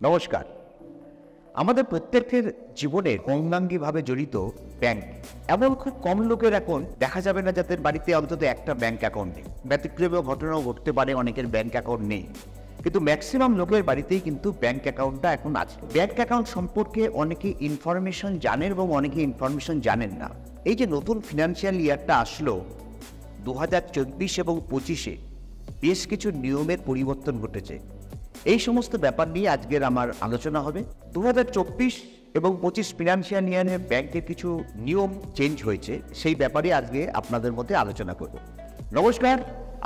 নমস্কার। আমাদের প্রত্যেকের জীবনে অঙ্গাঙ্গিভাবে জড়িত ব্যাংক। এমন খুব কম লোকের এখন দেখা যাবে না যাদের বাড়িতে অন্তত একটা ব্যাংক অ্যাকাউন্ট নেই। ব্যতিক্রমীয় ঘটনাও ঘটতে পারে, অনেকের ব্যাংক অ্যাকাউন্ট নেই, কিন্তু ম্যাক্সিমাম লোকের বাড়িতেই কিন্তু ব্যাংক অ্যাকাউন্টটা এখন আছে। ব্যাংক অ্যাকাউন্ট সম্পর্কে অনেকে ইনফরমেশন জানেন এবং অনেকে ইনফরমেশন জানেন না। এই যে নতুন ফিনান্সিয়াল ইয়ারটা আসলো 2024 এবং 25-এ বেশ কিছু নিয়মের পরিবর্তন ঘটেছে। এই সমস্ত ব্যাপার নিয়ে আজকের আমার আলোচনা হবে। 2024 এবং 25 ফিনান্সিয়াল ইয়ারে ব্যাংকের কিছু নিয়ম চেঞ্জ হয়েছে, সেই ব্যাপারে আজকে আপনাদের মধ্যে আলোচনা করব। নমস্কার,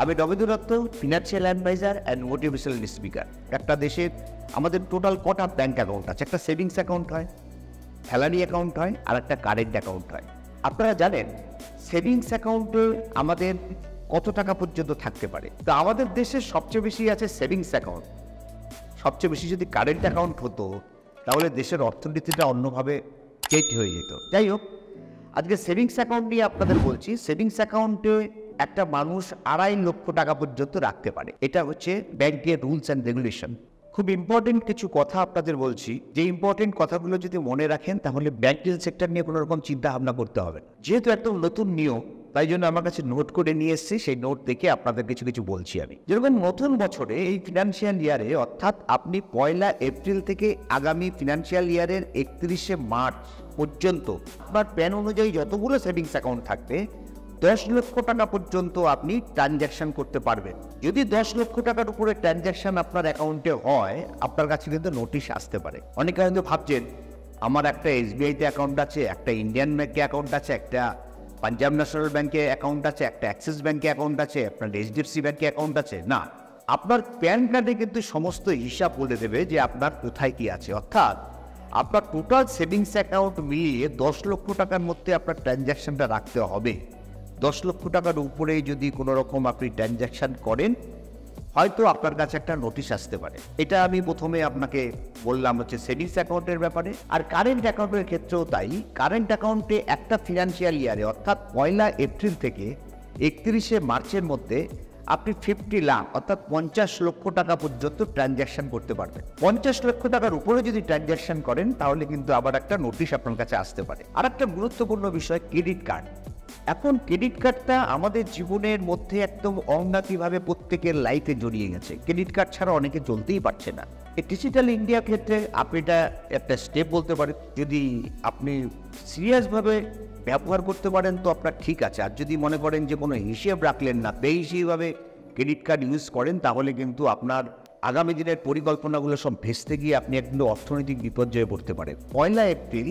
আমি Rabindra Dutta, financial adviser and motivational speaker. একটা দেশের আমাদের টোটাল কটা ব্যাংক অ্যাকাউন্ট আছে? একটা সেভিংস অ্যাকাউন্ট হয়, স্যালারি অ্যাকাউন্ট হয়, আর একটা কারেন্ট অ্যাকাউন্ট হয়। আপনারা জানেন সেভিংস অ্যাকাউন্টে আমাদের কত টাকা পর্যন্ত থাকতে পারে? তো আমাদের দেশে সবচেয়ে বেশি আছে সেভিংস অ্যাকাউন্ট। সবচেয়ে বেশি যদি কারেন্ট অ্যাকাউন্ট হতো তাহলে দেশের অর্থনীতিটা অন্যভাবে চেঞ্জ হয়ে যেত। যাই হোক, আজকে সেভিংস অ্যাকাউন্ট নিয়ে আপনাদের বলছি। সেভিংস অ্যাকাউন্টে একটা মানুষ 2.5 লক্ষ টাকা পর্যন্ত রাখতে পারে। এটা হচ্ছে ব্যাংকের রুলস অ্যান্ড রেগুলেশন। খুব ইম্পর্টেন্ট কিছু কথা আপনাদের বলছি, যে ইম্পর্টেন্ট কথাগুলো যদি মনে রাখেন তাহলে ব্যাংকিং সেক্টর নিয়ে কোনো রকম চিন্তা ভাবনা করতে হবে না। যেহেতু একদম নতুন নিয়ম, তাই জন্য আমার কাছে নোট করে নিয়ে এসেছি, সেই নোট দেখে আপনাদের কিছু বলছি আমি। যেরকম নতুন বছরে এই ফিনান্সিয়াল ইয়ারে, অর্থাৎ আপনি 1 এপ্রিল থেকে আগামী ফিনান্সিয়াল ইয়ারের 31 মার্চ পর্যন্ত আপনার প্যান অনুযায়ী যতগুলো সেভিংস অ্যাকাউন্ট থাকবে 10 লক্ষ টাকা পর্যন্ত আপনি ট্রানজ্যাকশন করতে পারবেন। যদি 10 লক্ষ টাকার উপরে ট্রানজ্যাকশন আপনার অ্যাকাউন্টে হয়, আপনার কাছে কিন্তু নোটিশ আসতে পারে। অনেকে কিন্তু ভাবছেন আমার একটা SBI-তে অ্যাকাউন্ট আছে, একটা ইন্ডিয়ান ব্যাংকে অ্যাকাউন্ট আছে, একটা পাঞ্জাব ন্যাশনাল ব্যাংকে অ্যাকাউন্ট আছে, একটা অ্যাক্সিস ব্যাংকে অ্যাকাউন্ট আছে, আপনার HDFC ব্যাংকে অ্যাকাউন্ট আছে। না, আপনার প্যান কার্ডে কিন্তু সমস্ত হিসাব বলে দেবে যে আপনার কোথায় কি আছে। অর্থাৎ আপনার টোটাল সেভিংস অ্যাকাউন্ট মিলিয়ে 10 লক্ষ টাকার মধ্যে আপনার ট্রানজ্যাকশনটা রাখতে হবে। 10 লক্ষ টাকার উপরে যদি কোনো রকম আপনি ট্রানজ্যাকশন করেন, হয়তো আপনার কাছে একটা নোটিশ আসতে পারে। এটা আমি প্রথমে আপনাকে বললাম হচ্ছে সেভিংস অ্যাকাউন্টের ব্যাপারে। আর কারেন্ট অ্যাকাউন্টের ক্ষেত্রেও তাই। কারেন্ট অ্যাকাউন্টে একটা ফিনান্সিয়াল ইয়ারে, অর্থাৎ 1 এপ্রিল থেকে 31 মার্চের মধ্যে আপনি 50 লাখ অর্থাৎ 50 লক্ষ টাকা পর্যন্ত ট্রানজ্যাকশন করতে পারবেন। 50 লক্ষ টাকার উপরে যদি ট্রানজ্যাকশন করেন তাহলে কিন্তু আবার একটা নোটিশ আপনার কাছে আসতে পারে। আর একটা গুরুত্বপূর্ণ বিষয়, ক্রেডিট কার্ড। এখন ক্রেডিট কার্ডটা আমাদের জীবনের মধ্যে একদম অঙ্গাঙ্গিভাবে প্রত্যেকের লাইফে জড়িয়ে গেছে। ক্রেডিট কার্ড ছাড়া অনেকে চলতেই পারছে না। এই ডিজিটাল ইন্ডিয়ার ক্ষেত্রে আপনি এটা একটা স্টেপ বলতে পারেন। যদি আপনি সিরিয়াসভাবে ব্যবহার করতে পারেন তো আপনার ঠিক আছে। আর যদি মনে করেন যে কোনো হিসেব রাখলেন না, বেহিসেবিভাবে ক্রেডিট কার্ড ইউজ করেন, তাহলে কিন্তু আপনার আগামী দিনের পরিকল্পনাগুলো সব ভেস্তে গিয়ে আপনি একদম অর্থনৈতিক বিপর্যয়ে পড়তে পারেন। 1 এপ্রিল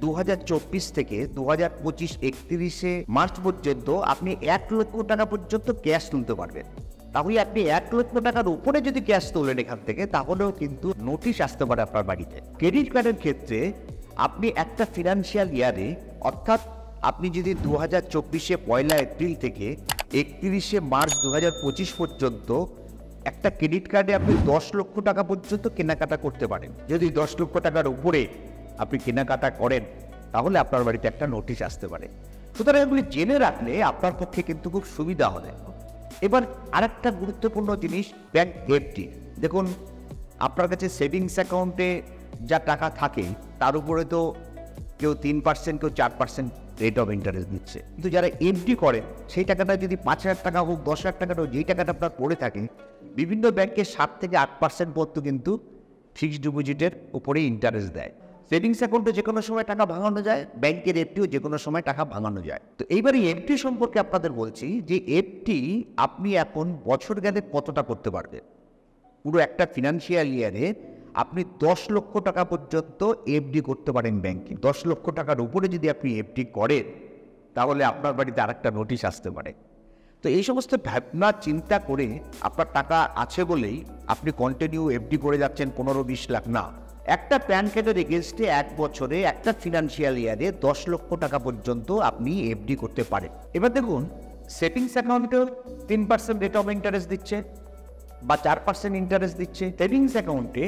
2024 থেকে 2025 31 মার্চ পর্যন্ত আপনি 1 লক্ষ টাকা পর্যন্ত ক্যাশ তুলতে পারবেন। তাহলে আপনি 1 লক্ষ টাকার উপরে যদি ক্যাশ তোলেন এখান থেকে, তাহলেও কিন্তু নোটিশ আসতে পারে আপনার বাড়িতে। ক্রেডিট কার্ডের ক্ষেত্রে আপনি একটা ফিনান্সিয়াল ইয়ারে, অর্থাৎ আপনি যদি 2024-এ 1 এপ্রিল থেকে 31 মার্চ 2025 পর্যন্ত একটা ক্রেডিট কার্ডে আপনি 10 লক্ষ টাকা পর্যন্ত কেনাকাটা করতে পারেন। যদি 10 লক্ষ টাকার উপরে আপনি কেনাকাটা করেন তাহলে আপনার বাড়িতে একটা নোটিশ আসতে পারে। সুতরাং এগুলি জেনে রাখলে আপনার পক্ষে কিন্তু খুব সুবিধা হবে। এবার আরেকটা গুরুত্বপূর্ণ জিনিস, ব্যাংক এফডি। দেখুন, আপনার কাছে সেভিংস অ্যাকাউন্টে যা টাকা থাকে তার উপরে তো কেউ 3%, কেউ 4% রেট অফ ইন্টারেস্ট দিচ্ছে। কিন্তু যারা এফডি করেন সেই টাকাটা যদি 5,000 টাকা হোক, 10,000 টাকা হোক, যেই টাকাটা আপনার পড়ে থাকে, বিভিন্ন ব্যাংকে 7 থেকে 8% পর্যন্ত কিন্তু ফিক্সড ডিপোজিটের উপরে ইন্টারেস্ট দেয়। সেভিংস অ্যাকাউন্টে যে কোনো সময় টাকা ভাঙানো যায়, ব্যাংকের এফডিও যে কোনো সময় টাকা ভাঙানো যায়। তো এইবারে এফডি সম্পর্কে আপনাদের বলছি যে এফডি আপনি এখন বছর গেলে কতটা করতে পারবেন। পুরো একটা ফিনান্সিয়াল ইয়ারে আপনি 10 লক্ষ টাকা পর্যন্ত এফডি করতে পারেন ব্যাংকে। 10 লক্ষ টাকার উপরে যদি আপনি এফডি করেন তাহলে আপনার বাড়িতে আরেকটা নোটিশ আসতে পারে। তো এই সমস্ত ভাবনা চিন্তা করে আপনার টাকা আছে বলেই আপনি কন্টিনিউ এফডি করে যাচ্ছেন 15-20 লাখ না। একটা প্যান কার্ডের এগেনস্টে 1 বছরে একটা ফিনান্সিয়াল ইয়ারে 10 লক্ষ টাকা পর্যন্ত আপনি এফডি করতে পারেন। এবার দেখুন, সেভিংস অ্যাকাউন্টেও 3% রেট অফ ইন্টারেস্ট দিচ্ছে বা 4% ইন্টারেস্ট দিচ্ছে। সেভিংস অ্যাকাউন্টে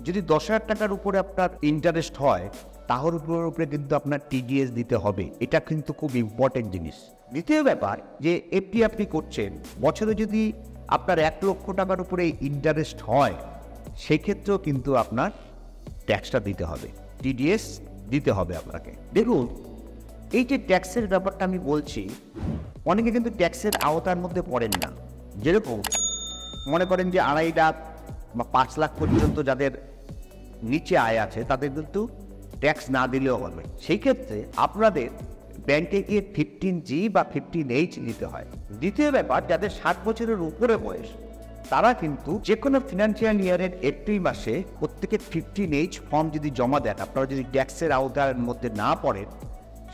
যদি 10,000 টাকার উপরে আপনার ইন্টারেস্ট হয়, তাহলে উপরে কিন্তু আপনার টিডিএস দিতে হবে। এটা কিন্তু খুব ইম্পর্টেন্ট জিনিস। দ্বিতীয় ব্যাপার, যে এফডি আপনি করছেন, বছরে যদি আপনার 1 লক্ষ টাকার উপরে ইন্টারেস্ট হয়, সেই ক্ষেত্রেও কিন্তু আপনার ট্যাক্সটা দিতে হবে, টিডিএস দিতে হবে আপনাকে। দেখুন, এই যে ট্যাক্সের ব্যাপারটা আমি বলছি, অনেকে কিন্তু ট্যাক্সের আওতার মধ্যে পড়েন না। যেরকম মনে করেন যে 2.5 লাখ বা 5 লাখ পর্যন্ত যাদের নিচে আয় আছে তাদের কিন্তু ট্যাক্স না দিলেও হবে। সেই ক্ষেত্রে আপনাদের ব্যাংকে গিয়ে 15G বা 15H নিতে হয়। দ্বিতীয় ব্যাপার, যাদের 60 বছরের উপরে বয়স তারা কিন্তু যে কোনো ফিনান্সিয়াল ইয়ারের এপ্রিল মাসে প্রত্যেকের 15H ফর্ম যদি জমা দেন, আপনারা যদি ট্যাক্সের আওতার মধ্যে না পড়েন,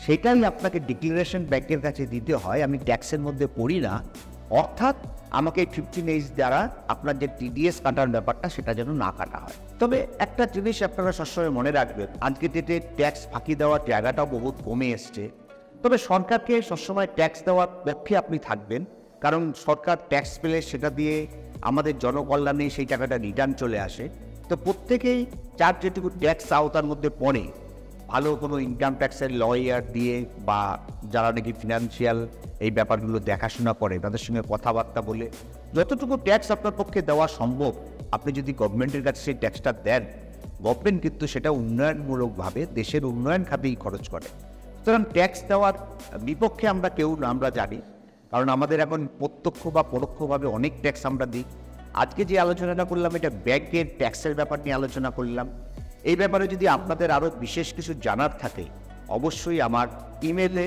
সেটাই আপনাকে ডিক্লারেশন ব্যাংকের কাছে দিতে হয়, আমি ট্যাক্সের মধ্যে পড়ি না, অর্থাৎ আমাকে 15H দ্বারা আপনার যে টিডিএস কাটার ব্যাপারটা সেটা যেন না কাটা হয়। তবে একটা জিনিস আপনারা সবসময় মনে রাখবেন, আজকে ডেটে ট্যাক্স ফাঁকি দেওয়ার জায়গাটাও বহুত কমে এসছে। তবে সরকারকে সবসময় ট্যাক্স দেওয়ার পক্ষে আপনি থাকবেন, কারণ সরকার ট্যাক্স পেলে সেটা দিয়ে আমাদের জনকল্যাণে সেই টাকাটা রিটার্ন চলে আসে। তো প্রত্যেকেই যার যেটুকু ট্যাক্স আওতার মধ্যে পড়ে, ভালো কোনো ইনকাম ট্যাক্সের লয়ার দিয়ে বা যারা নাকি ফিনান্সিয়াল এই ব্যাপারগুলো দেখাশোনা করে তাদের সঙ্গে কথাবার্তা বলে যতটুকু ট্যাক্স আপনার পক্ষে দেওয়া সম্ভব, আপনি যদি গভর্নমেন্টের কাছে সেই ট্যাক্সটা দেন, গভর্নমেন্ট কিন্তু সেটা উন্নয়নমূলকভাবে দেশের উন্নয়ন খাতেই খরচ করে। সুতরাং ট্যাক্স দেওয়ার বিপক্ষে আমরা কেউ না, আমরা জানি, কারণ আমাদের এখন প্রত্যক্ষ বা পরোক্ষভাবে অনেক ট্যাক্স আমরা দিই। আজকে যে আলোচনাটা করলাম এটা ব্যাংকের ট্যাক্সের ব্যাপার নিয়ে আলোচনা করলাম। এই ব্যাপারে যদি আপনাদের আরও বিশেষ কিছু জানার থাকে, অবশ্যই আমার ইমেলে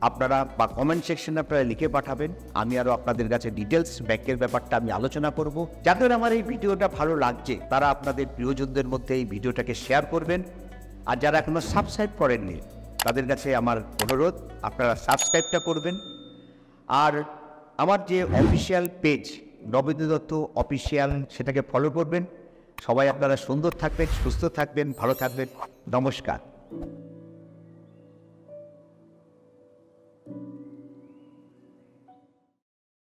আপনারা বা কমেন্ট সেকশনে আপনারা লিখে পাঠাবেন। আমি আরও আপনাদের কাছে ডিটেলস ব্যাংকের ব্যাপারটা আমি আলোচনা করব। যাদের আমার এই ভিডিওটা ভালো লাগছে তারা আপনাদের প্রিয়জনদের মধ্যে এই ভিডিওটাকে শেয়ার করবেন। আর যারা এখনও সাবস্ক্রাইব করেননি তাদের কাছে আমার অনুরোধ, আপনারা সাবস্ক্রাইবটা করবেন। আর আমার যে official page Nabendu Dutta official, সেটাকে ফলো করবেন। সবাই আপনারা সুন্দর থাকবেন, সুস্থ থাকবেন, ভালো থাকবেন। নমস্কার।